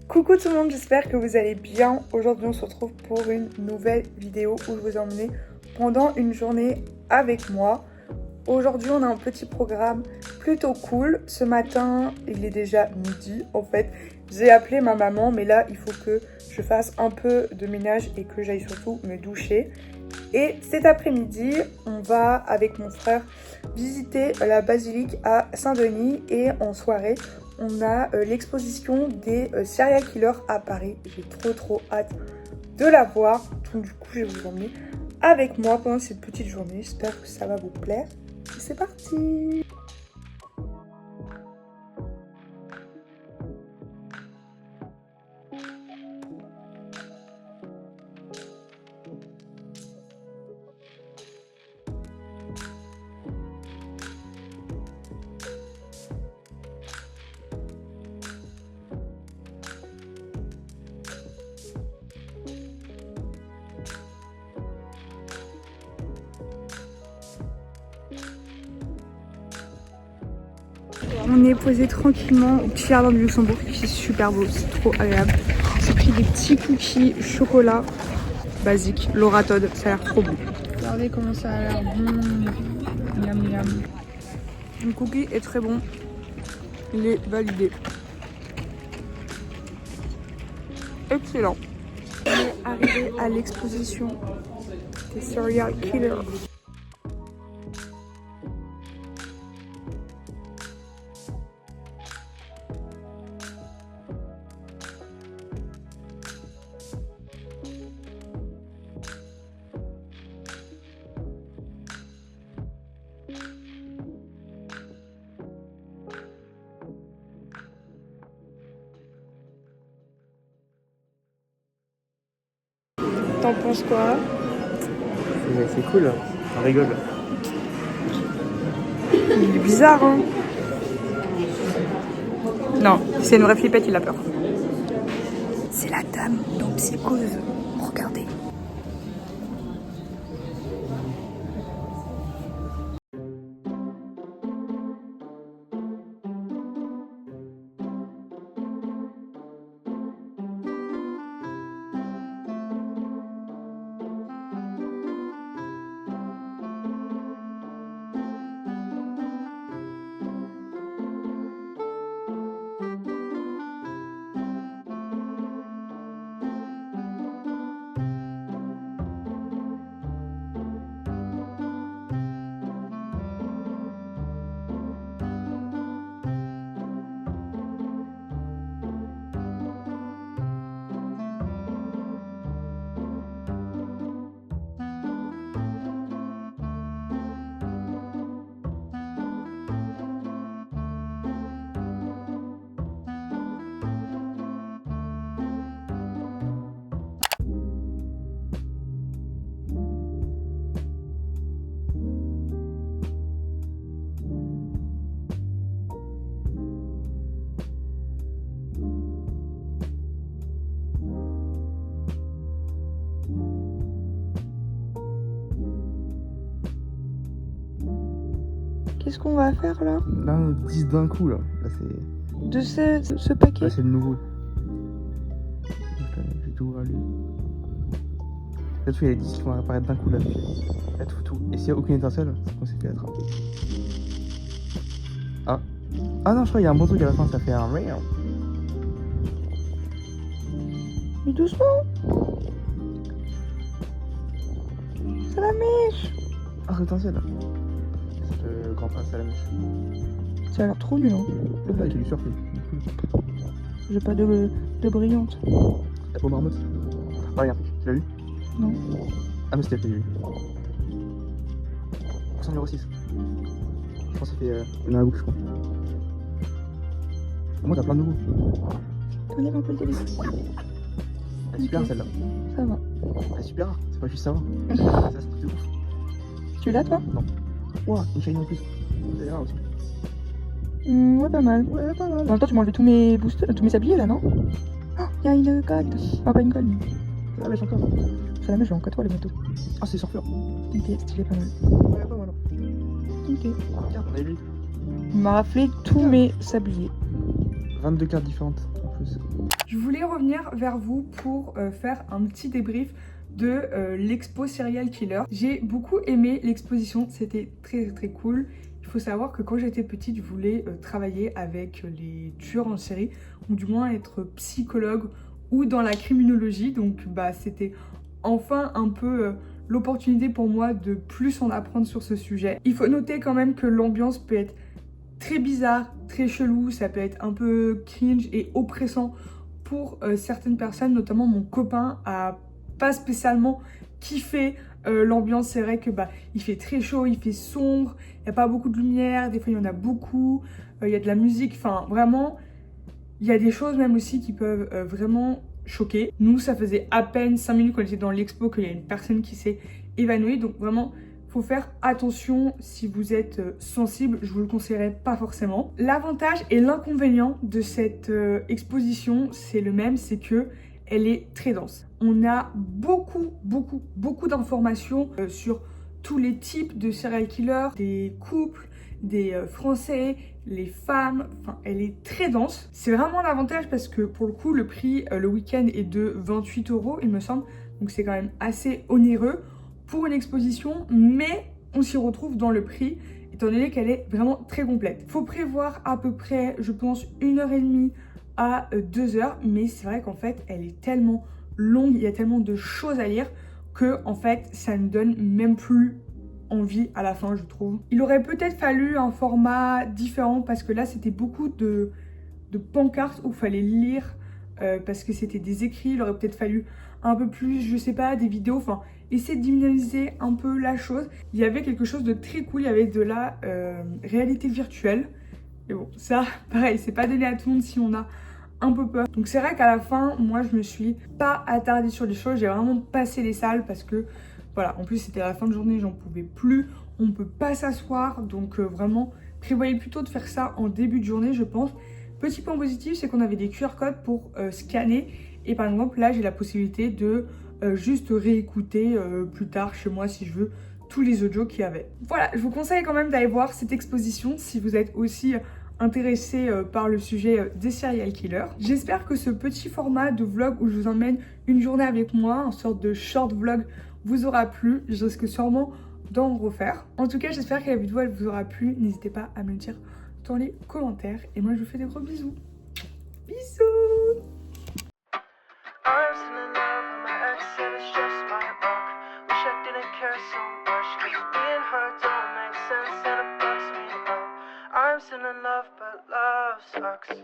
Coucou tout le monde, j'espère que vous allez bien. Aujourd'hui on se retrouve pour une nouvelle vidéo où je vous ai emmené pendant une journée avec moi. Aujourd'hui on a un petit programme plutôt cool. Ce matin il est déjà midi en fait. J'ai appelé ma maman mais là il faut que je fasse un peu de ménage et que j'aille surtout me doucher. Et cet après-midi on va avec mon frère visiter la basilique à Saint-Denis et en soirée on a l'exposition des serial killers à Paris. J'ai trop hâte de la voir. Donc du coup je vais vous emmener avec moi pendant cette petite journée. J'espère que ça va vous plaire. Et c'est parti! On est posé tranquillement au petit jardin du Luxembourg qui est super beau, c'est trop agréable. J'ai pris des petits cookies chocolat basique, Laura Todd, ça a l'air trop bon. Regardez comment ça a l'air bon, miam miam. Le cookie est très bon, il est validé. Excellent. On est arrivé à l'exposition des serial killers. T'en penses quoi? C'est cool, on rigole. Il est bizarre, hein? Non, c'est une vraie flippette, il a peur. C'est la dame dans Psychose. Regardez. Qu'est-ce qu'on va faire là? Là, on 10 d'un coup, là. Là, c'est... De ce paquet? Là, c'est le nouveau. J'ai tout ouvert lui. Là, il y a les 10 qui vont apparaître d'un coup, là. Là, tout. Et s'il n'y a aucune étincelle, c'est qu'on s'est fait attraper. Ah. Ah non, je crois qu'il y a un bon truc à la fin, ça fait un rien. Mais doucement! C'est la mèche! Ah, c'est étincelle. C'est le grand prince à la mèche. Ça a l'air trop nul, hein? Le bac, il est surfé. J'ai pas de brillante. La peau marmotte. Ah, regarde, tu l'as vu? Non. Ah, mais c'était vu. 100,06 €. Je pense que ça fait dans la boucle, je crois. Moi, t'as plein de nouveaux. T'enlèves un peu le téléphone. Elle est super celle-là. Ça va. Elle est super rare, c'est pas juste ça. Ça, c'est tout de ouf. Tu l'as toi? Non. Ouah, une shiny en plus. C'est rare aussi. Ouais, pas mal. Ouais, pas mal. En même temps, tu m'as enlevé tous mes boosters, tous mes sabliers là, non? Oh, y'a une code. Ah, pas une code. C'est la mèche encore. C'est la mèche, j'en 4 fois les motos. Ah, c'est surfeur. Ok, stylé, pas mal. Ouais, pas mal. Ok. Regarde, on a lui. Il m'a raflé tous mes sabliers. 22 cartes différentes en plus. Je voulais revenir vers vous pour faire un petit débrief de l'expo Serial Killer. J'ai beaucoup aimé l'exposition, c'était très très cool. Il faut savoir que quand j'étais petite, je voulais travailler avec les tueurs en série, ou du moins être psychologue ou dans la criminologie. Donc bah, c'était enfin un peu l'opportunité pour moi de plus en apprendre sur ce sujet. Il faut noter quand même que l'ambiance peut être très bizarre, très chelou, ça peut être un peu cringe et oppressant pour certaines personnes, notamment mon copain a pas spécialement kiffé l'ambiance. C'est vrai que bah, il fait très chaud, il fait sombre, il n'y a pas beaucoup de lumière, des fois il y en a beaucoup, il y a de la musique, enfin vraiment, il y a des choses même aussi qui peuvent vraiment choquer. Nous, ça faisait à peine 5 minutes qu'on était dans l'expo qu'il y a une personne qui s'est évanouie, donc vraiment, faut faire attention si vous êtes sensible, je vous le conseillerais pas forcément. L'avantage et l'inconvénient de cette exposition, c'est le même, c'est que elle est très dense. On a beaucoup d'informations sur tous les types de serial killers, des couples, des Français, les femmes, enfin elle est très dense. C'est vraiment l'avantage parce que pour le coup le prix le week-end est de 28 € il me semble, donc c'est quand même assez onéreux pour une exposition, mais on s'y retrouve dans le prix étant donné qu'elle est vraiment très complète. Faut prévoir à peu près, je pense, 1h30 à 2h, mais c'est vrai qu'en fait elle est tellement longue, il y a tellement de choses à lire que en fait ça ne donne même plus envie à la fin, je trouve. Il aurait peut-être fallu un format différent parce que là c'était beaucoup de pancartes où il fallait lire parce que c'était des écrits. Il aurait peut-être fallu un peu plus, je sais pas, des vidéos, enfin essayer de dynamiser un peu la chose. Il y avait quelque chose de très cool, il y avait de la réalité virtuelle. Et bon, ça, pareil, c'est pas donné à tout le monde si on a un peu peur. Donc c'est vrai qu'à la fin, moi je me suis pas attardée sur les choses, j'ai vraiment passé les salles parce que voilà, en plus c'était à la fin de journée, j'en pouvais plus, on peut pas s'asseoir, donc vraiment prévoyez plutôt de faire ça en début de journée je pense. Petit point positif, c'est qu'on avait des QR codes pour scanner et par exemple là j'ai la possibilité de juste réécouter plus tard chez moi si je veux tous les audios qu'il y avait. Voilà, je vous conseille quand même d'aller voir cette exposition si vous êtes aussi intéressé par le sujet des serial killers. J'espère que ce petit format de vlog où je vous emmène une journée avec moi, une sorte de short vlog, vous aura plu. Je risque sûrement d'en refaire. En tout cas, j'espère que la vidéo elle vous aura plu. N'hésitez pas à me le dire dans les commentaires. Et moi, je vous fais des gros bisous. Bisous! I'm still in love, but love sucks.